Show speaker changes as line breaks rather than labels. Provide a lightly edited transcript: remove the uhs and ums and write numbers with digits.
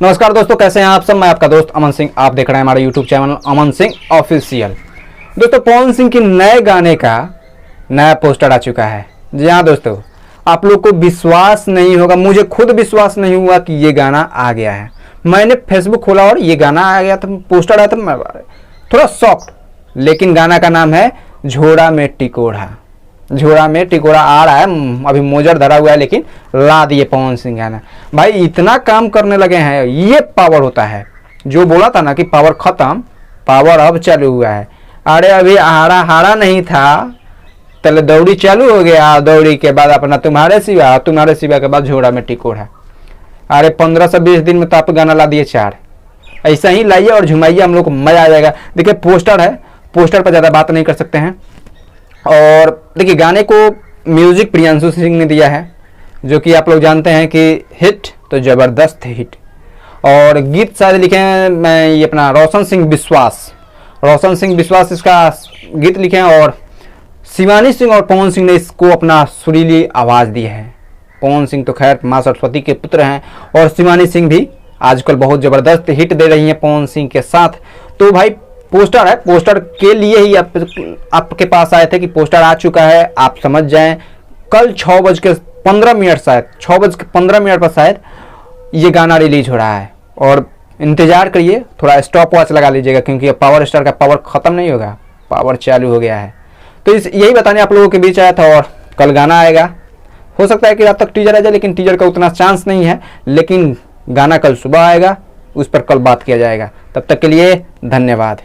नमस्कार दोस्तों, कैसे हैं आप सब। मैं आपका दोस्त अमन सिंह, आप देख रहे हैं हमारा YouTube channel Aman Singh official. दोस्तों, पवन सिंह की नए गाने का नया पोस्टर आ चुका है। जी हाँ दोस्तों, आप लोग को विश्वास नहीं होगा, मुझे खुद विश्वास नहीं हुआ कि ये गाना आ गया है। मैंने फेसबुक खोला और ये गाना आ गया था, पोस्टर आया था। मैं थोड़ा सॉफ्ट, लेकिन गाना का नाम है झोड़ा में टिकोड़ा। झोड़ा में टिकोड़ा आ रहा है, अभी मोजर धरा हुआ है, लेकिन ला दिए पवन सिंह गाना। भाई इतना काम करने लगे हैं, ये पावर होता है। जो बोला था ना कि पावर खत्म, पावर अब चालू हुआ है। अरे अभी हारा हारा नहीं था, पहले दौड़ी चालू हो गया, दौड़ी के बाद अपना तुम्हारे सिवा के बाद झोड़ा में टिकोड़ा। अरे 15 से 20 दिन में तो आप गाना ला दिए 4। ऐसा ही लाइए और झुमाइए, हम लोग को मजा आ जाएगा। देखिए पोस्टर है, पोस्टर पर ज़्यादा बात नहीं कर सकते हैं। और देखिए गाने को म्यूजिक प्रियांशु सिंह ने दिया है, जो कि आप लोग जानते हैं कि हिट तो ज़बरदस्त हिट। और गीत शायद लिखे हैं मैं ये अपना रोशन सिंह विश्वास इसका गीत लिखे हैं। और शिवानी सिंह और पवन सिंह ने इसको अपना सुरीली आवाज़ दी है। पवन सिंह तो खैर माँ सरस्वती के पुत्र हैं, और शिवानी सिंह भी आजकल बहुत ज़बरदस्त हिट दे रही हैं पवन सिंह के साथ। तो भाई पोस्टर है, पोस्टर के लिए ही आपके पास आए थे कि पोस्टर आ चुका है, आप समझ जाएं। कल 6:15 शायद 6:15 पर शायद ये गाना रिलीज हो रहा है। और इंतज़ार करिए, थोड़ा स्टॉप वॉच लगा लीजिएगा, क्योंकि अब पावर स्टार का पावर ख़त्म नहीं होगा, पावर चालू हो गया है। तो यही बताने आप लोगों के बीच आया था। और कल गाना आएगा, हो सकता है कि रात तक टीजर आ जाए, लेकिन टीजर का उतना चांस नहीं है। लेकिन गाना कल सुबह आएगा, उस पर कल बात किया जाएगा। तब तक के लिए धन्यवाद।